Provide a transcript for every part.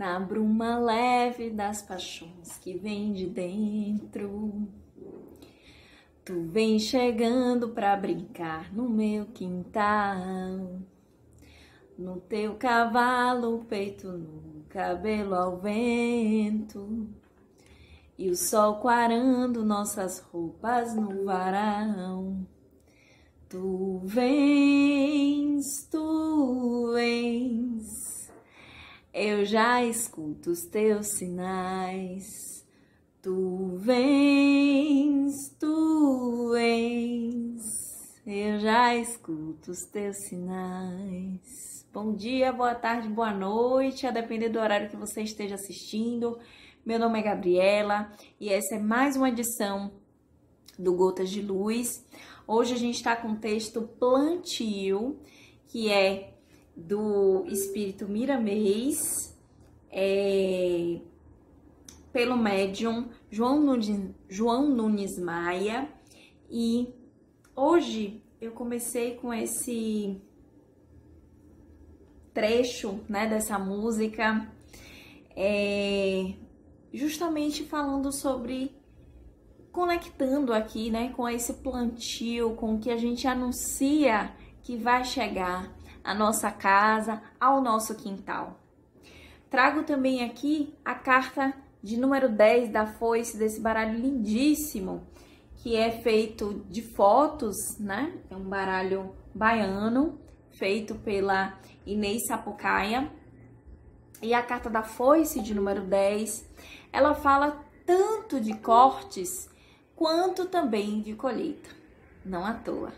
na bruma leve das paixões que vem de dentro. Tu vem chegando pra brincar no meu quintal, no teu cavalo, peito no cabelo ao vento, e o sol quarando nossas roupas no varal. Tu vens, eu já escuto os teus sinais. Tu vens, eu já escuto os teus sinais. Bom dia, boa tarde, boa noite, a depender do horário que você esteja assistindo. Meu nome é Gabriela e essa é mais uma edição do Gotas de Luz. Hoje a gente está com o texto Plantio, que é do Espírito Miramês, pelo médium João Nunes Maia. E hoje eu comecei com esse trecho, né, dessa música, justamente falando sobre, conectando aqui, né, com esse plantio, com o que a gente anuncia que vai chegar à nossa casa, ao nosso quintal. Trago também aqui a carta de número 10 da foice, desse baralho lindíssimo, que é feito de fotos, né? É um baralho baiano, feito pela Inês Sapucaia. E a carta da foice de número 10, ela fala tanto de cortes, quanto também de colheita, não à toa.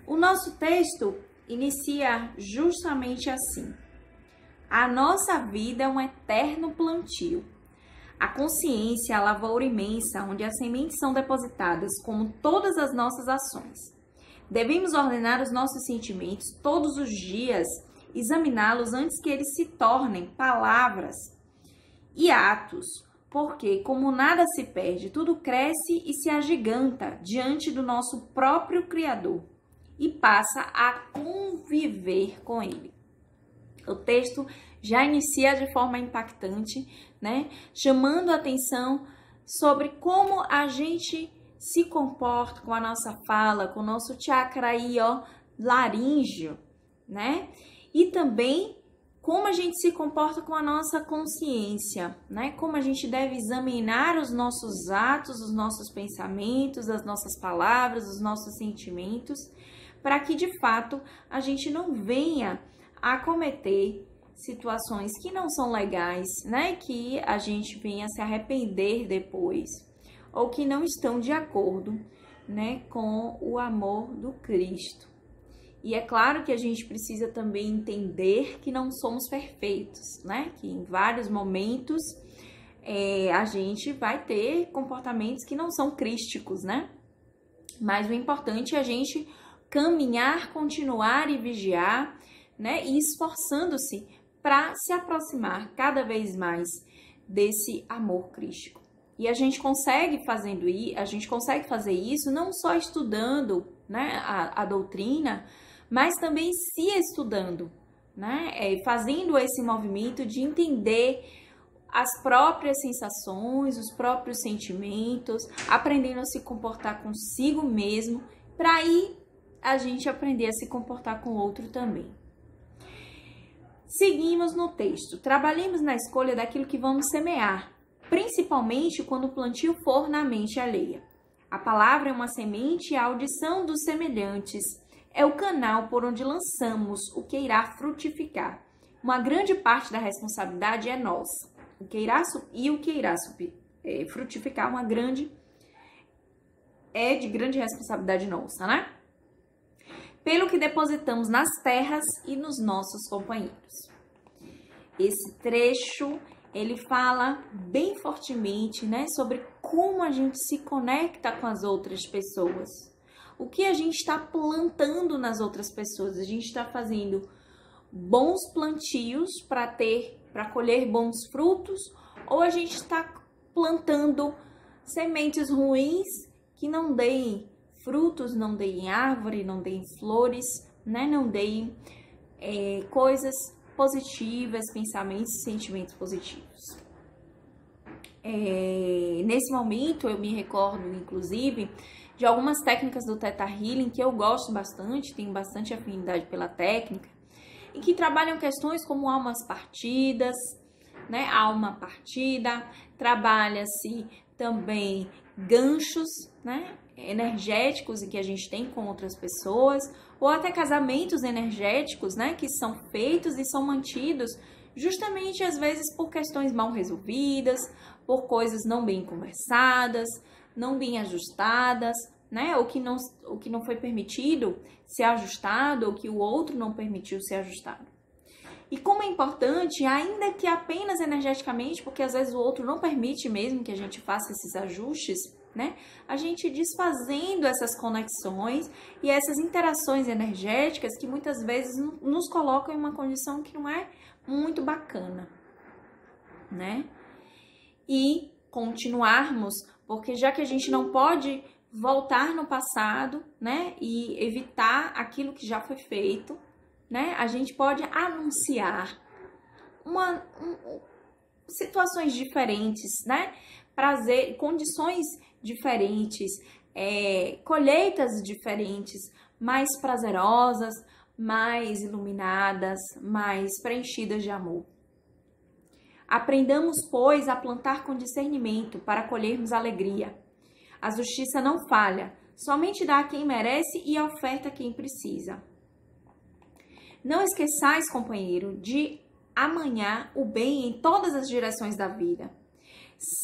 O nosso texto inicia justamente assim: a nossa vida é um eterno plantio. A consciência é a lavoura imensa onde as sementes são depositadas, como todas as nossas ações. Devemos ordenar os nossos sentimentos todos os dias, examiná-los antes que eles se tornem palavras e atos, porque, como nada se perde, tudo cresce e se agiganta diante do nosso próprio Criador e passa a conviver com ele. O texto já inicia de forma impactante, né? Chamando a atenção sobre como a gente se comporta com a nossa fala, com o nosso chakra aí, ó, laríngeo, né? E também como a gente se comporta com a nossa consciência, né? Como a gente deve examinar os nossos atos, os nossos pensamentos, as nossas palavras, os nossos sentimentos, para que de fato a gente não venha a cometer situações que não são legais, né? Que a gente venha se arrepender depois, ou que não estão de acordo, né, com o amor do Cristo. E é claro que a gente precisa também entender que não somos perfeitos, né? Que em vários momentos a gente vai ter comportamentos que não são crísticos, né? Mas o importante é a gente caminhar, continuar e vigiar, né? E esforçando-se para se aproximar cada vez mais desse amor crístico. E a gente consegue fazer isso não só estudando, né, a doutrina, mas também se estudando, né? Fazendo esse movimento de entender as próprias sensações, os próprios sentimentos, aprendendo a se comportar consigo mesmo, para aí a gente aprender a se comportar com o outro também. Seguimos no texto. Trabalhemos na escolha daquilo que vamos semear, principalmente quando o plantio for na mente alheia. A palavra é uma semente e a audição dos semelhantes é o canal por onde lançamos o que irá frutificar. Uma grande parte da responsabilidade é nossa. O que irá frutificar é de grande responsabilidade nossa, né? Pelo que depositamos nas terras e nos nossos companheiros. Esse trecho, ele fala bem fortemente, né, sobre como a gente se conecta com as outras pessoas. O que a gente está plantando nas outras pessoas? A gente está fazendo bons plantios para colher bons frutos, ou a gente está plantando sementes ruins que não deem frutos, não deem árvore, não deem flores, né? Não deem coisas positivas, pensamentos e sentimentos positivos. Nesse momento eu me recordo, inclusive, de algumas técnicas do Theta Healing que eu gosto bastante, tenho bastante afinidade pela técnica, e que trabalham questões como almas partidas, né? Alma partida, trabalha-se também ganchos, né? Energéticos em que a gente tem com outras pessoas, ou até casamentos energéticos, né? Que são feitos e são mantidos justamente às vezes por questões mal resolvidas, por coisas não bem conversadas, não bem ajustadas, né? O que não foi permitido ser ajustado, ou que o outro não permitiu ser ajustado. E como é importante, ainda que apenas energeticamente, porque às vezes o outro não permite mesmo que a gente faça esses ajustes, né? A gente desfazendo essas conexões e essas interações energéticas que muitas vezes nos colocam em uma condição que não é muito bacana, né? E continuarmos, porque já que a gente não pode voltar no passado, né, e evitar aquilo que já foi feito, né, a gente pode anunciar situações diferentes, né, condições diferentes, colheitas diferentes, mais prazerosas, mais iluminadas, mais preenchidas de amor. Aprendamos, pois, a plantar com discernimento para colhermos alegria. A justiça não falha, somente dá a quem merece e oferta a quem precisa. Não esqueçais, companheiro, de amanhar o bem em todas as direções da vida.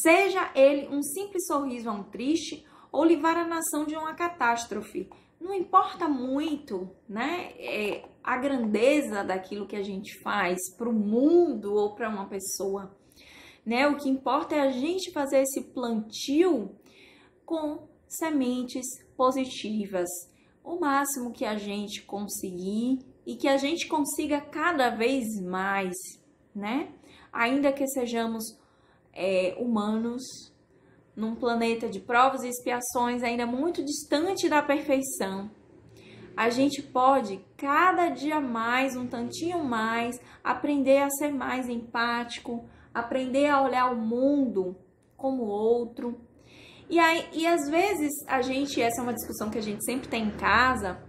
Seja ele um simples sorriso a um triste ou livrar a nação de uma catástrofe. Não importa muito, né, a grandeza daquilo que a gente faz para o mundo ou para uma pessoa, né? O que importa é a gente fazer esse plantio com sementes positivas, o máximo que a gente conseguir e que a gente consiga cada vez mais, né? Ainda que sejamos humanos, num planeta de provas e expiações ainda muito distante da perfeição, a gente pode cada dia mais, um tantinho mais, aprender a ser mais empático, aprender a olhar o mundo como outro. E às vezes essa é uma discussão que a gente sempre tem em casa,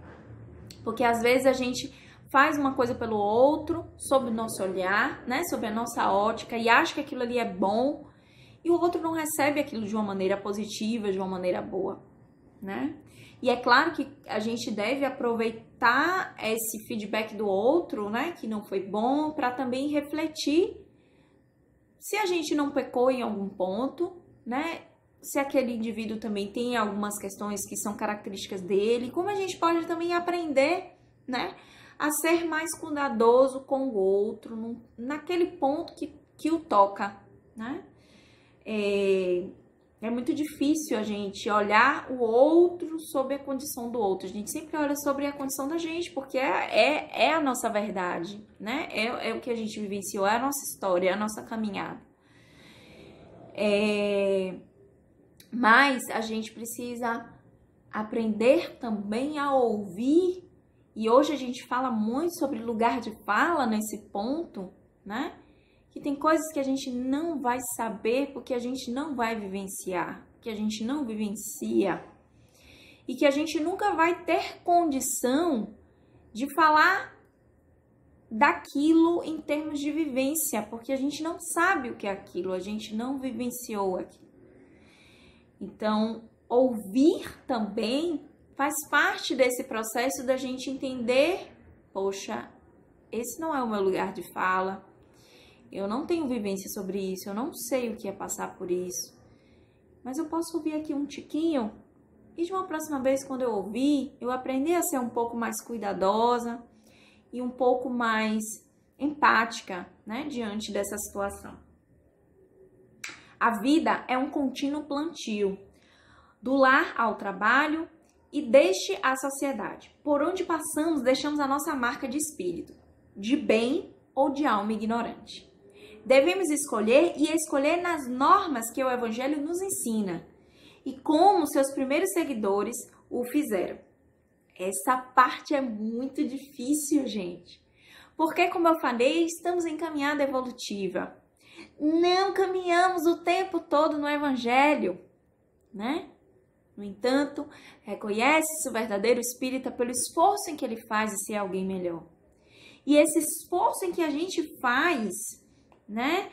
porque às vezes a gente faz uma coisa pelo outro, sob o nosso olhar, né, sob a nossa ótica, e acha que aquilo ali é bom, e o outro não recebe aquilo de uma maneira positiva, de uma maneira boa, né? E é claro que a gente deve aproveitar esse feedback do outro, né, que não foi bom, para também refletir se a gente não pecou em algum ponto, né? Se aquele indivíduo também tem algumas questões que são características dele, como a gente pode também aprender, né, a ser mais cuidadoso com o outro, naquele ponto que o toca, né? É muito difícil a gente olhar o outro sob a condição do outro. A gente sempre olha sobre a condição da gente, porque é a nossa verdade, né? É o que a gente vivenciou, é a nossa história, é a nossa caminhada. Mas a gente precisa aprender também a ouvir, e hoje a gente fala muito sobre lugar de fala nesse ponto, né? Que tem coisas que a gente não vai saber porque a gente não vai vivenciar, que a gente não vivencia, e que a gente nunca vai ter condição de falar daquilo em termos de vivência, porque a gente não sabe o que é aquilo, a gente não vivenciou aquilo. Então, ouvir também faz parte desse processo da gente entender, poxa, esse não é o meu lugar de fala, eu não tenho vivência sobre isso, eu não sei o que é passar por isso, mas eu posso ouvir aqui um tiquinho e de uma próxima vez, quando eu ouvir, eu aprender a ser um pouco mais cuidadosa e um pouco mais empática, né, diante dessa situação. A vida é um contínuo plantio, do lar ao trabalho e deste à sociedade. Por onde passamos, deixamos a nossa marca de espírito, de bem ou de alma ignorante. Devemos escolher e escolher nas normas que o Evangelho nos ensina e como seus primeiros seguidores o fizeram. Essa parte é muito difícil, gente, Porque, como eu falei, estamos em caminhada evolutiva. Não caminhamos o tempo todo no Evangelho, né? No entanto, reconhece-se o verdadeiro espírita pelo esforço em que ele faz de ser alguém melhor. E esse esforço em que a gente faz, né?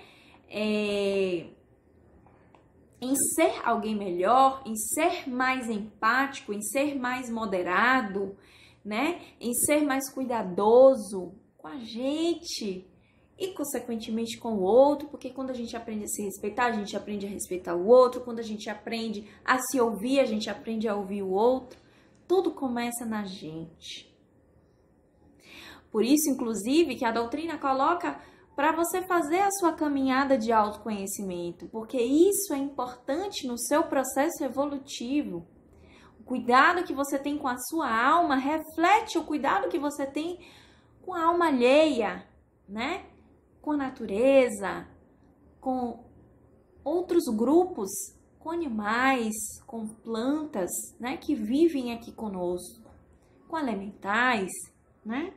Em ser alguém melhor, em ser mais empático, em ser mais moderado, né? Em ser mais cuidadoso com a gente e, consequentemente, com o outro, porque quando a gente aprende a se respeitar, a gente aprende a respeitar o outro. Quando a gente aprende a se ouvir, a gente aprende a ouvir o outro. Tudo começa na gente. Por isso, inclusive, que a doutrina coloca para você fazer a sua caminhada de autoconhecimento, porque isso é importante no seu processo evolutivo. O cuidado que você tem com a sua alma reflete o cuidado que você tem com a alma alheia, né? Com a natureza, com outros grupos, com animais, com plantas, né? Que vivem aqui conosco, com elementais, né?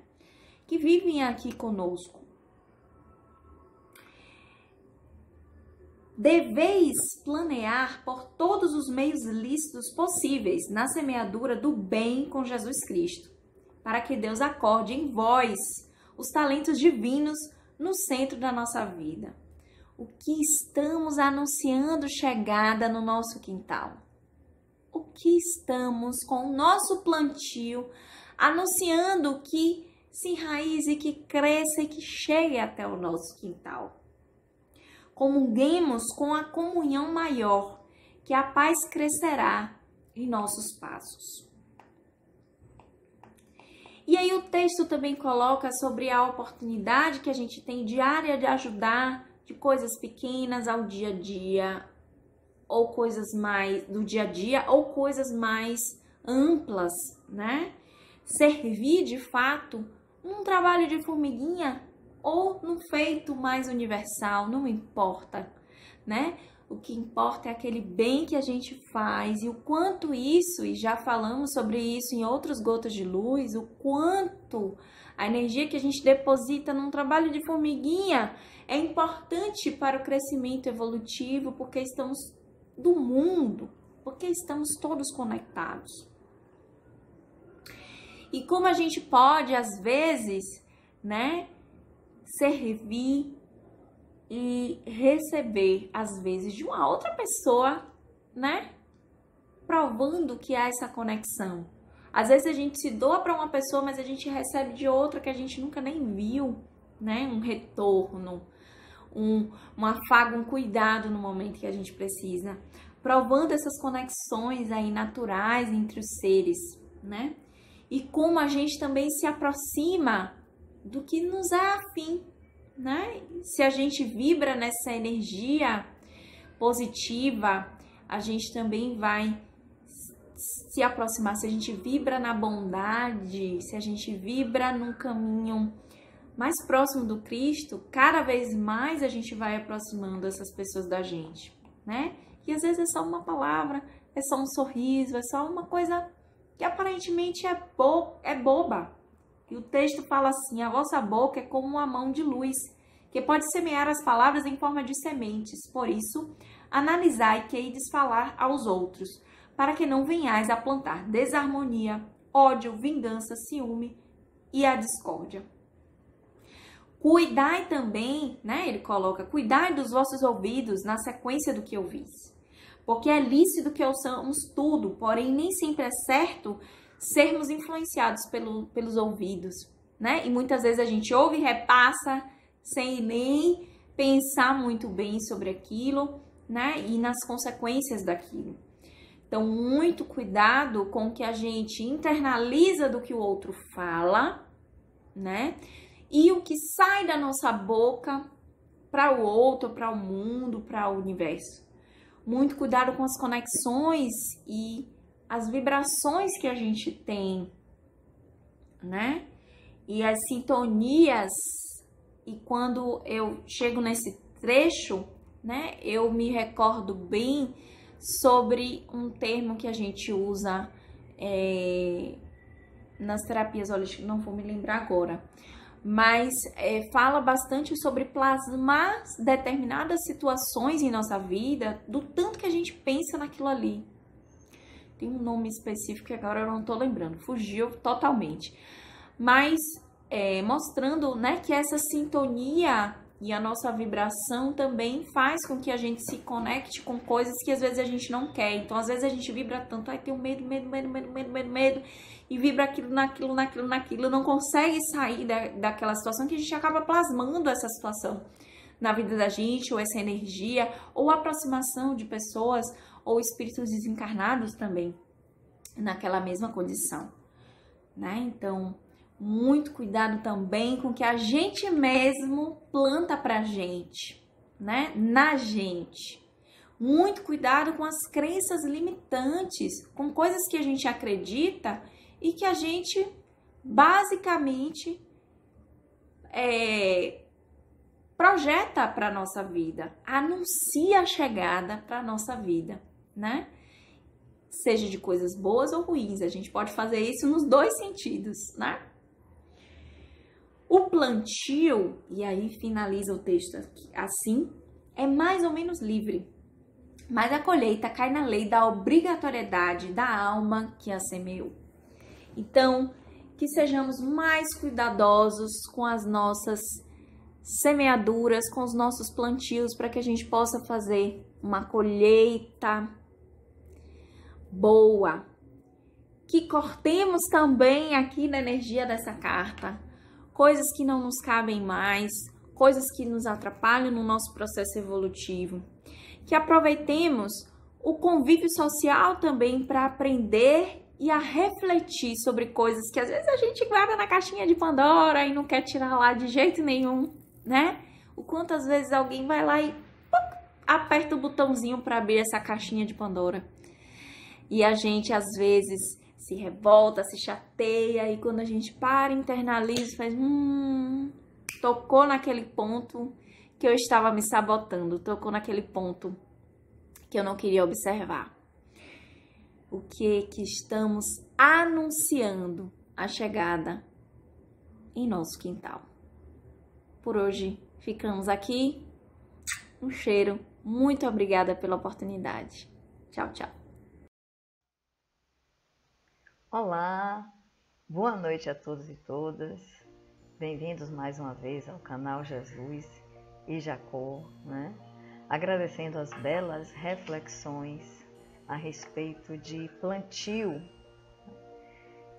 Que vivem aqui conosco. Deveis planear por todos os meios lícitos possíveis na semeadura do bem com Jesus Cristo, para que Deus acorde em vós os talentos divinos no centro da nossa vida. O que estamos anunciando chegada no nosso quintal? O que estamos com o nosso plantio anunciando que se enraize, que cresça e que chegue até o nosso quintal? Comunguemos com a comunhão maior, que a paz crescerá em nossos passos. E aí o texto também coloca sobre a oportunidade que a gente tem diária de ajudar de coisas pequenas ao dia a dia, ou coisas mais do dia a dia, ou coisas mais amplas, né? Servir de fato num trabalho de formiguinha ou num feito mais universal, não importa, né? O que importa é aquele bem que a gente faz e o quanto isso, e já falamos sobre isso em outros Gotas de Luz, o quanto a energia que a gente deposita num trabalho de formiguinha é importante para o crescimento evolutivo, porque estamos do mundo, porque estamos todos conectados. E como a gente pode, às vezes, né, servir e receber, às vezes, de uma outra pessoa, né? Provando que há essa conexão. Às vezes a gente se doa para uma pessoa, mas a gente recebe de outra que a gente nunca nem viu, né? Um retorno, um afago, um cuidado no momento que a gente precisa. Provando essas conexões aí naturais entre os seres, né? E como a gente também se aproxima do que nos é afim, né? Se a gente vibra nessa energia positiva, a gente também vai se aproximar. Se a gente vibra na bondade, se a gente vibra num caminho mais próximo do Cristo, cada vez mais a gente vai aproximando essas pessoas da gente, né? E às vezes é só uma palavra, é só um sorriso, é só uma coisa que aparentemente é boba. E o texto fala assim: a vossa boca é como uma mão de luz, que pode semear as palavras em forma de sementes. Por isso, analisai que ides falar aos outros, para que não venhais a plantar desarmonia, ódio, vingança, ciúme e a discórdia. Cuidai também, né? Ele coloca, cuidai dos vossos ouvidos na sequência do que ouvis. Porque é lícito que ouçamos tudo, porém nem sempre é certo sermos influenciados pelos ouvidos, né? E muitas vezes a gente ouve e repassa sem nem pensar muito bem sobre aquilo, né? E nas consequências daquilo. Então, muito cuidado com o que a gente internaliza do que o outro fala, né? E o que sai da nossa boca para o outro, para o mundo, para o universo. Muito cuidado com as conexões e as vibrações que a gente tem, né? E as sintonias. E quando eu chego nesse trecho, né, eu me recordo bem sobre um termo que a gente usa nas terapias holísticas, não vou me lembrar agora, mas fala bastante sobre plasmar determinadas situações em nossa vida, do tanto que a gente pensa naquilo ali. Tem um nome específico que agora eu não tô lembrando, fugiu totalmente. Mas mostrando, né, que essa sintonia e a nossa vibração também faz com que a gente se conecte com coisas que às vezes a gente não quer. Então, às vezes a gente vibra tanto, tem um medo, e vibra naquilo, não consegue sair daquela situação, que a gente acaba plasmando essa situação na vida da gente, ou essa energia, ou aproximação de pessoas, ou espíritos desencarnados também, naquela mesma condição, né? Então, muito cuidado também com o que a gente mesmo planta pra gente, né? Na gente. Muito cuidado com as crenças limitantes, com coisas que a gente acredita e que a gente basicamente projeta para nossa vida, anuncia a chegada para nossa vida, né? Seja de coisas boas ou ruins, a gente pode fazer isso nos dois sentidos, né? O plantio, e aí finaliza o texto assim, é mais ou menos livre, mas a colheita cai na lei da obrigatoriedade da alma que a semeou. Então, que sejamos mais cuidadosos com as nossas semeaduras, com os nossos plantios, para que a gente possa fazer uma colheita boa. Que cortemos também aqui na energia dessa carta coisas que não nos cabem mais, coisas que nos atrapalham no nosso processo evolutivo. Que aproveitemos o convívio social também para aprender e a refletir sobre coisas que às vezes a gente guarda na caixinha de Pandora e não quer tirar lá de jeito nenhum, né? O quanto às vezes alguém vai lá e aperta o botãozinho para abrir essa caixinha de Pandora. E a gente às vezes se revolta, se chateia, e quando a gente para, internaliza, faz tocou naquele ponto que eu estava me sabotando, tocou naquele ponto que eu não queria observar. O que estamos anunciando a chegada em nosso quintal. Por hoje ficamos aqui. Um cheiro. Muito obrigada pela oportunidade. Tchau, tchau. Olá, boa noite a todos e todas. Bem-vindos mais uma vez ao canal Jesus e Jacó, né? Agradecendo as belas reflexões a respeito de plantio,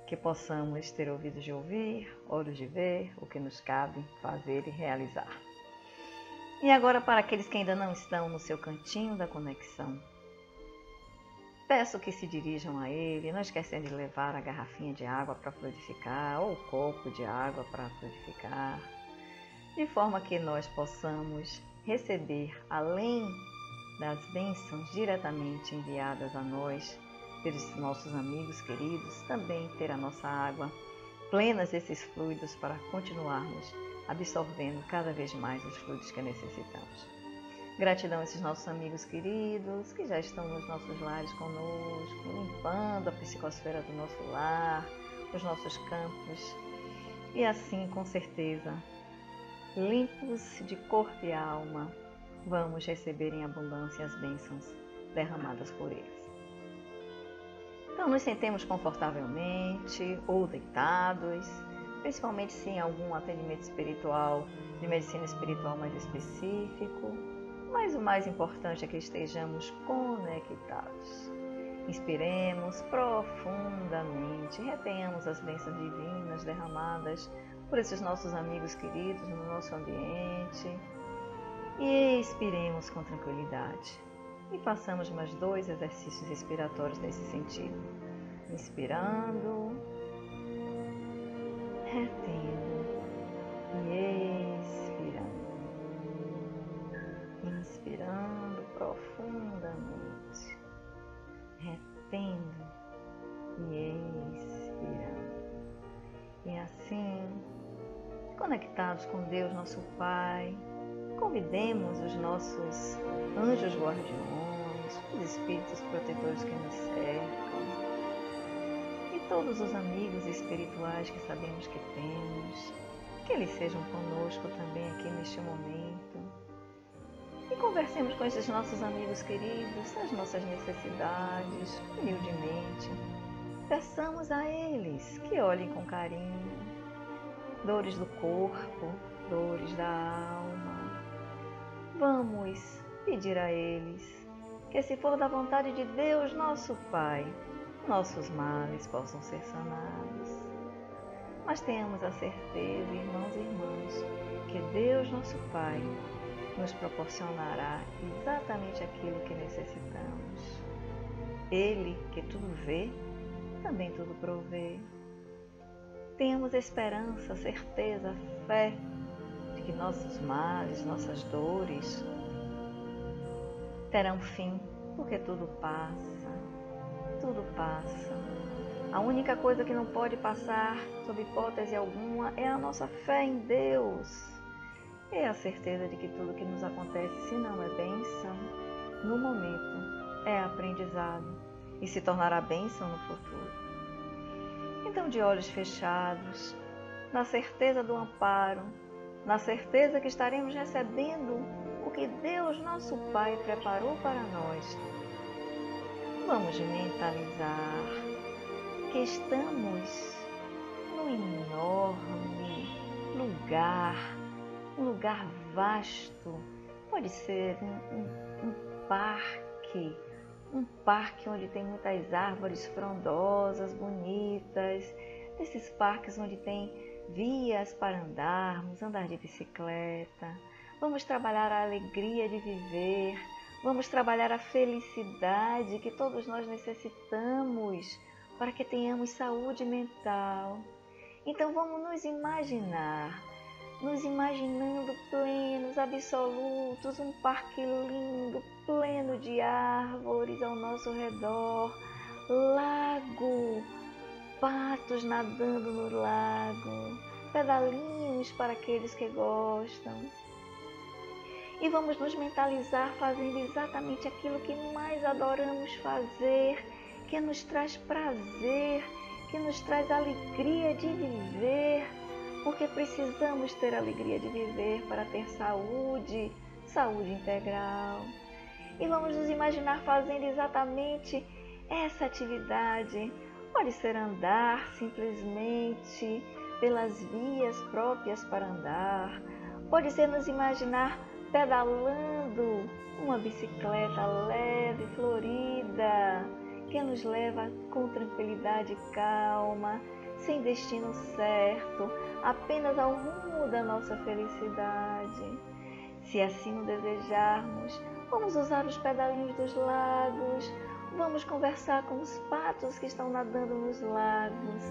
que possamos ter ouvidos de ouvir, olhos de ver, o que nos cabe fazer e realizar. E agora, para aqueles que ainda não estão no seu cantinho da conexão, peço que se dirijam a ele, não esquecendo de levar a garrafinha de água para fluidificar ou o copo de água para fluidificar, de forma que nós possamos receber, além das bênçãos diretamente enviadas a nós pelos nossos amigos queridos, também ter a nossa água plenas desses fluidos para continuarmos absorvendo cada vez mais os fluidos que necessitamos. Gratidão a esses nossos amigos queridos que já estão nos nossos lares conosco, limpando a psicosfera do nosso lar, os nossos campos. E assim, com certeza, limpos de corpo e alma, vamos receber em abundância as bênçãos derramadas por eles. Então, nos sentemos confortavelmente ou deitados, principalmente se em algum atendimento espiritual, de medicina espiritual mais específico. Mas o mais importante é que estejamos conectados. Inspiremos profundamente, retenhamos as bênçãos divinas derramadas por esses nossos amigos queridos no nosso ambiente e expiremos com tranquilidade. E façamos mais 2 exercícios respiratórios nesse sentido. Inspirando, retendo e expirando. Inspirando profundamente, retendo e expirando. E assim, conectados com Deus, nosso Pai, convidemos os nossos anjos guardiões, os espíritos protetores que nos cercam e todos os amigos espirituais que sabemos que temos, que eles sejam conosco também aqui neste momento. E conversemos com esses nossos amigos queridos, as nossas necessidades, humildemente. Peçamos a eles que olhem com carinho, dores do corpo, dores da alma. Vamos pedir a eles que, se for da vontade de Deus, nosso Pai, nossos males possam ser sanados. Mas tenhamos a certeza, irmãos e irmãs, que Deus, nosso Pai, nos proporcionará exatamente aquilo que necessitamos. Ele, que tudo vê, também tudo provê. Tenhamos esperança, certeza, fé de que nossos males, nossas dores terão fim, porque tudo passa, tudo passa. A única coisa que não pode passar, sob hipótese alguma, é a nossa fé em Deus. É a certeza de que tudo que nos acontece, se não é bênção, no momento é aprendizado e se tornará bênção no futuro. Então, de olhos fechados, na certeza do amparo, na certeza que estaremos recebendo o que Deus, nosso Pai, preparou para nós, vamos mentalizar que estamos num enorme lugar, um lugar vasto. Pode ser um parque onde tem muitas árvores frondosas, bonitas, desses parques onde tem vias para andarmos, andar de bicicleta. Vamos trabalhar a alegria de viver, vamos trabalhar a felicidade que todos nós necessitamos para que tenhamos saúde mental. Então vamos nos imaginando plenos, absolutos, um parque lindo, pleno de árvores ao nosso redor, lago, patos nadando no lago, pedalinhos para aqueles que gostam. E vamos nos mentalizar fazendo exatamente aquilo que mais adoramos fazer, que nos traz prazer, que nos traz alegria de viver, porque precisamos ter alegria de viver para ter saúde, saúde integral. E vamos nos imaginar fazendo exatamente essa atividade. Pode ser andar simplesmente pelas vias próprias para andar, pode ser nos imaginar pedalando uma bicicleta leve, florida, que nos leva com tranquilidade e calma, sem destino certo, apenas ao rumo da nossa felicidade. Se assim o desejarmos, vamos usar os pedalinhos dos lagos, vamos conversar com os patos que estão nadando nos lagos,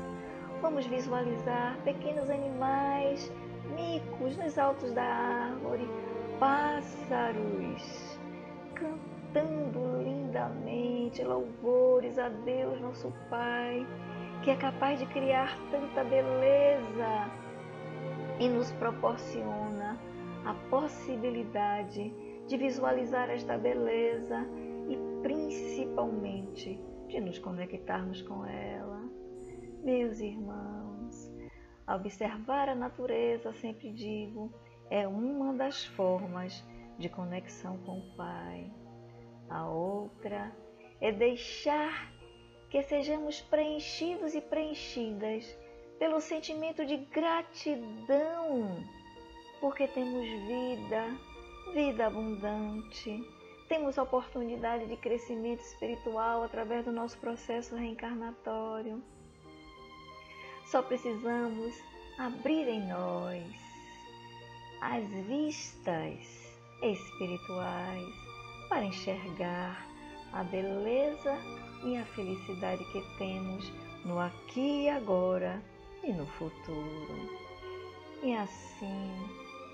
vamos visualizar pequenos animais, micos nos altos da árvore, pássaros cantando lindamente louvores a Deus, nosso Pai, que é capaz de criar tanta beleza e nos proporciona a possibilidade de visualizar esta beleza e principalmente de nos conectarmos com ela. Meus irmãos, observar a natureza, sempre digo, é uma das formas de conexão com o Pai. A outra é deixar que sejamos preenchidos e preenchidas pelo sentimento de gratidão, porque temos vida abundante, temos oportunidade de crescimento espiritual através do nosso processo reencarnatório. Só precisamos abrir em nós as vistas espirituais para enxergar a beleza e a felicidade que temos no aqui e agora e no futuro. E assim,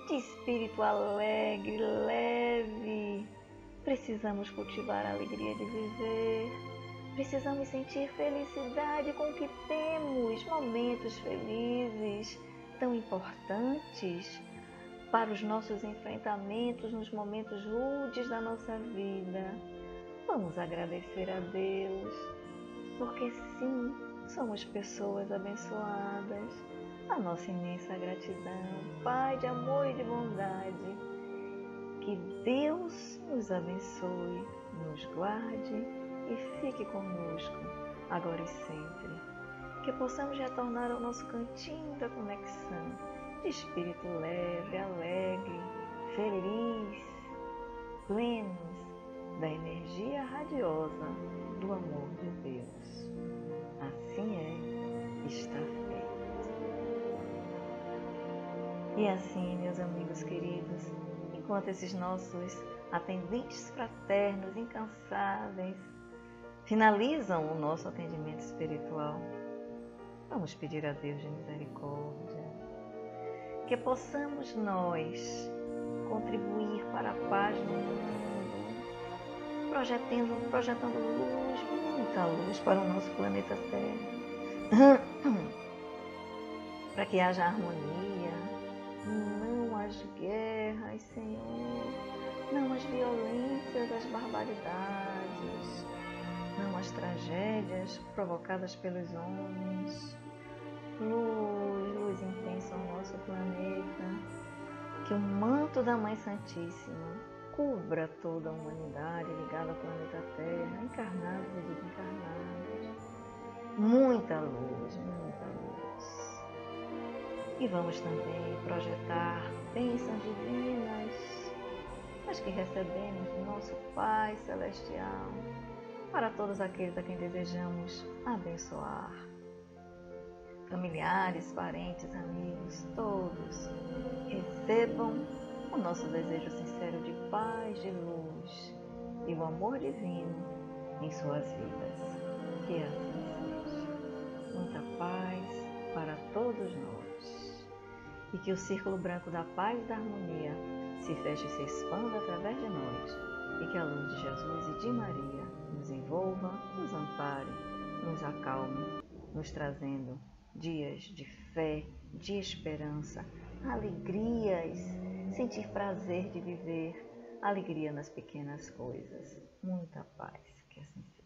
de espírito alegre, leve, precisamos cultivar a alegria de viver, precisamos sentir felicidade com o que temos, momentos felizes, tão importantes para os nossos enfrentamentos nos momentos rudes da nossa vida. Vamos agradecer a Deus, porque sim, somos pessoas abençoadas, a nossa imensa gratidão, Pai de amor e de bondade. Que Deus nos abençoe, nos guarde e fique conosco, agora e sempre. Que possamos retornar ao nosso cantinho da conexão, de espírito leve, alegre, feliz, plenos da energia radiosa do amor de Deus. Assim é, está feito. E assim, meus amigos queridos, enquanto esses nossos atendentes fraternos, incansáveis, finalizam o nosso atendimento espiritual, vamos pedir a Deus de misericórdia que possamos nós contribuir para a paz no mundo, projetando luz, muita luz para o nosso planeta Terra, para que haja harmonia, não as guerras, Senhor, não as violências, as barbaridades, não as tragédias provocadas pelos homens. Luz intensa ao nosso planeta, que o manto da Mãe Santíssima cubra toda a humanidade ligada ao planeta Terra, encarnados e desencarnados. Muita luz, muita luz. E vamos também projetar bênçãos divinas, as que recebemos do nosso Pai Celestial, para todos aqueles a quem desejamos abençoar. Familiares, parentes, amigos, todos recebam o nosso desejo sincero de paz, de luz e o amor divino em suas vidas. Que assim seja. Muita paz para todos nós. E que o círculo branco da paz e da harmonia se feche e se expanda através de nós. E que a luz de Jesus e de Maria nos envolva, nos ampare, nos acalme, nos trazendo dias de fé, de esperança, alegrias, sentir prazer de viver, alegria nas pequenas coisas. Muita paz, que assim seja.